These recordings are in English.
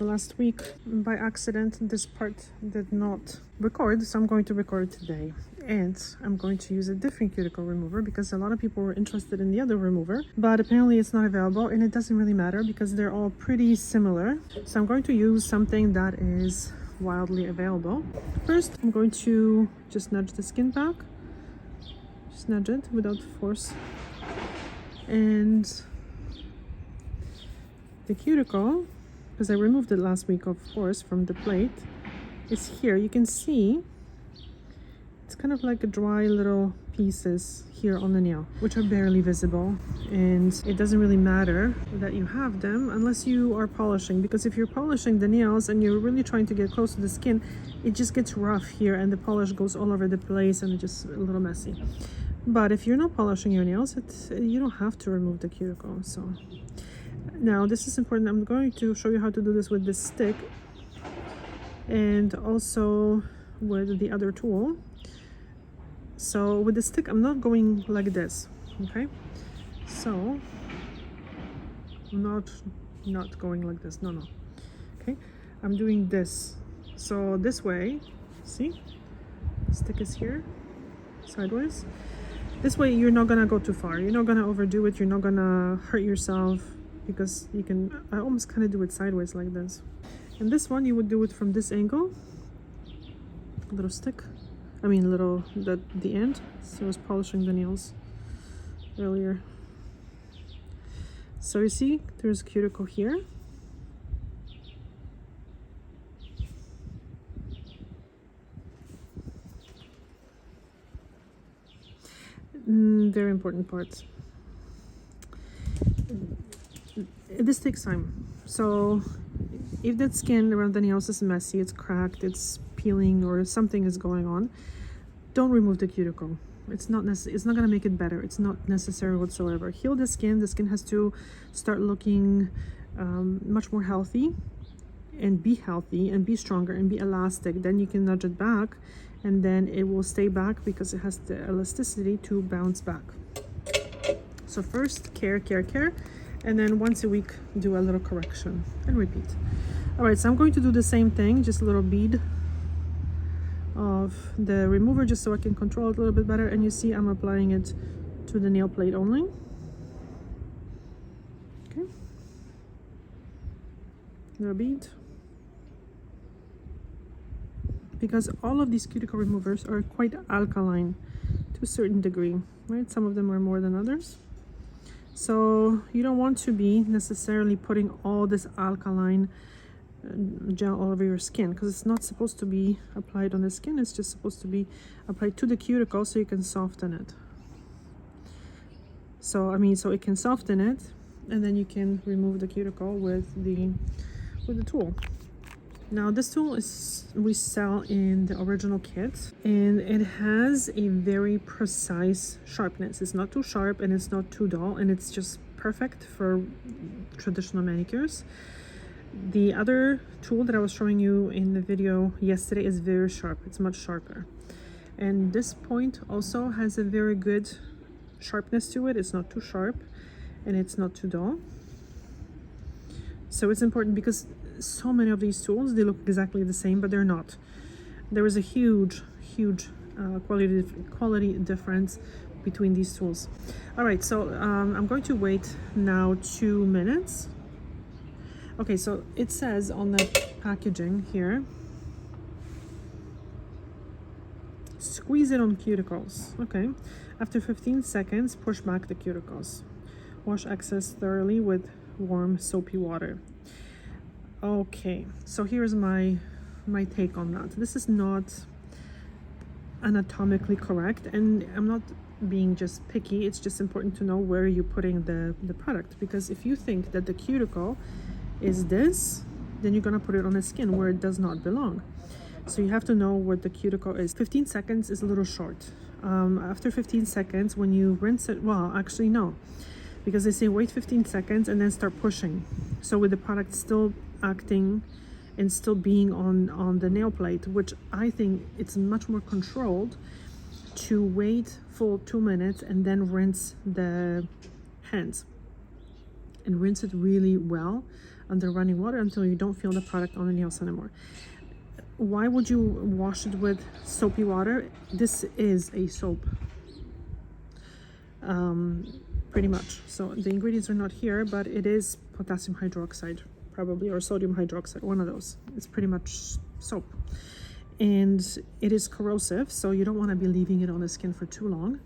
Last week, by accident, this part did not record, so I'm going to record today. And I'm going to use a different cuticle remover because a lot of people were interested in the other remover, but apparently it's not available, and it doesn't really matter because they're all pretty similar. So I'm going to use something that is wildly available. First, I'm going to just nudge the skin back. Just nudge it without force. And the cuticle, because I removed it last week, of course, from the plate, is here. You can see it's kind of like a dry little pieces here on the nail, which are barely visible. And it doesn't really matter that you have them unless you are polishing, because if you're polishing the nails and you're really trying to get close to the skin, it just gets rough here and the polish goes all over the place and it's just a little messy. But if you're not polishing your nails, you don't have to remove the cuticle. So now this is important. I'm going to show you how to do this with this stick and also with the other tool. So with the stick, I'm not going like this, okay? So I'm not going like this, no. Okay, I'm doing this. So this way, see, the stick is here, sideways. This way you're not gonna go too far. You're not gonna overdo it. You're not gonna hurt yourself, because you can, I almost kind of do it sideways like this. And this one, you would do it from this angle, little stick. I mean, little, the end. So I was polishing the nails earlier. So you see, there's a cuticle here. Very important parts. This takes time. So if that skin around the nails is messy, it's cracked, it's peeling, or something is going on, don't remove the cuticle. It's not going to make it better. It's not necessary whatsoever. Heal the skin. The skin has to start looking much more healthy and be stronger and be elastic. Then you can nudge it back, and then it will stay back because it has the elasticity to bounce back. So first, care, and then once a week do a little correction and repeat. All right, so I'm going to do the same thing, just a little bead of the remover just so I can control it a little bit better. And you see I'm applying it to the nail plate only. Okay, little bead, because all of these cuticle removers are quite alkaline to a certain degree, right? Some of them are more than others. So you don't want to be necessarily putting all this alkaline gel all over your skin, because it's not supposed to be applied on the skin. It's just supposed to be applied to the cuticle so you can soften it. So it can soften it, and then you can remove the cuticle with the tool. Now this tool we sell in the original kit, and it has a very precise sharpness. It's not too sharp and it's not too dull, and it's just perfect for traditional manicures. The other tool that I was showing you in the video yesterday is very sharp. It's much sharper. And this point also has a very good sharpness to it. It's not too sharp and it's not too dull. So it's important, because so many of these tools, they look exactly the same, but they're not. There is a huge quality difference between these tools. All right, so I'm going to wait now 2 minutes. Okay, so it says on the packaging here, squeeze it on cuticles. Okay, after 15 seconds, push back the cuticles. Wash excess thoroughly with warm soapy water. Okay, so here's my take on that. This is not anatomically correct, and I'm not being just picky. It's just important to know where you're putting the product, because if you think that the cuticle is this, then you're gonna put it on the skin where it does not belong. So you have to know where the cuticle is. 15 seconds is a little short. After 15 seconds, when you rinse it, well, actually no, because they say wait 15 seconds and then start pushing. So with the product still acting and still being on the nail plate, which I think it's much more controlled to wait full 2 minutes and then rinse the hands and rinse it really well. under running water until you don't feel the product on the nails anymore. Why would you wash it with soapy water? This is a soap, pretty much. So the ingredients are not here, but it is potassium hydroxide probably, or sodium hydroxide, one of those. It's pretty much soap, and it is corrosive, so you don't want to be leaving it on the skin for too long.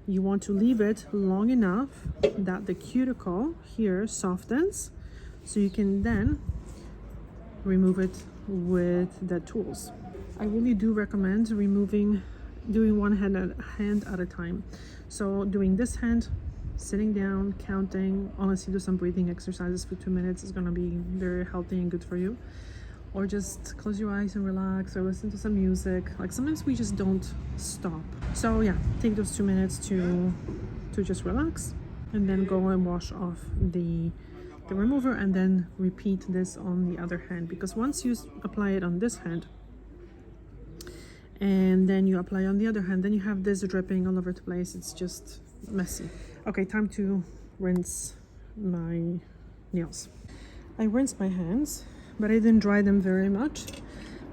You want to leave it long enough that the cuticle here softens, so you can then remove it with the tools. I really do recommend doing one hand at a time. So doing this hand, sitting down, counting, honestly do some breathing exercises for 2 minutes is gonna be very healthy and good for you. Or just close your eyes and relax, or listen to some music. Like sometimes we just don't stop. So yeah, take those 2 minutes to just relax, and then go and wash off the remover, and then repeat this on the other hand, because once you apply it on this hand and then you apply on the other hand, then you have this dripping all over the place. It's just messy. Okay, time to rinse my nails. I rinsed my hands, but I didn't dry them very much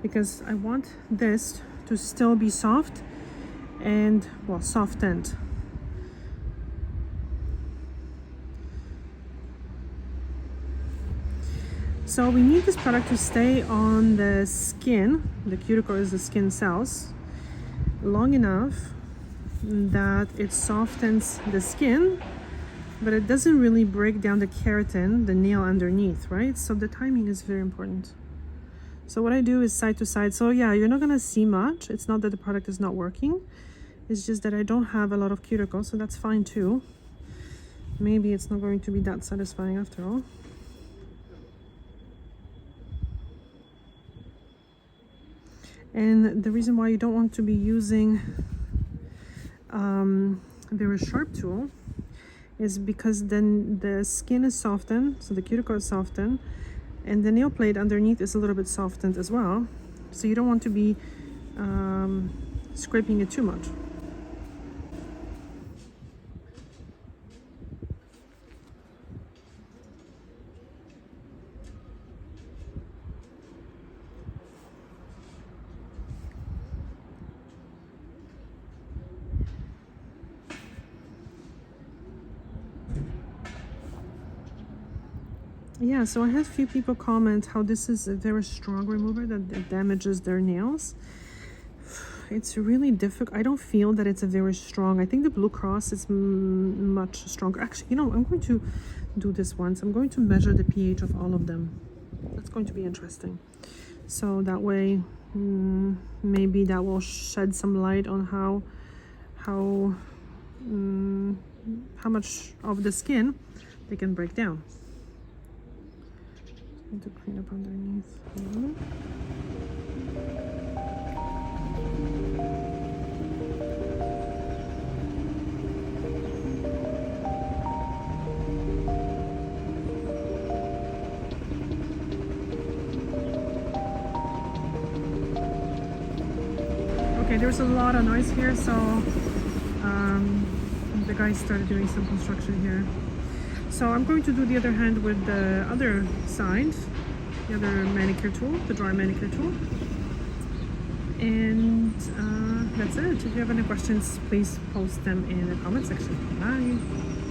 because I want this to still be soft and, well, softened. So we need this product to stay on the skin, the cuticle is the skin cells, long enough that it softens the skin, but it doesn't really break down the keratin, the nail underneath, right? So the timing is very important. So what I do is side to side. So yeah, you're not gonna see much. It's not that the product is not working. It's just that I don't have a lot of cuticle, so that's fine too. Maybe it's not going to be that satisfying after all. And the reason why you don't want to be using a very sharp tool is because then the skin is softened, so the cuticle is softened, and the nail plate underneath is a little bit softened as well. So you don't want to be scraping it too much. Yeah, so I had a few people comment how this is a very strong remover that it damages their nails. It's really difficult. I don't feel that it's a very strong. I think the Blue Cross is much stronger. Actually, you know, I'm going to do this once. I'm going to measure the pH of all of them. That's going to be interesting. So that way, maybe that will shed some light on how much of the skin they can break down. Need to clean up underneath. Okay, there's a lot of noise here, so the guys started doing some construction here. So I'm going to do the other hand with the other side, the other manicure tool, the dry manicure tool. And that's it. If you have any questions, please post them in the comment section. Bye!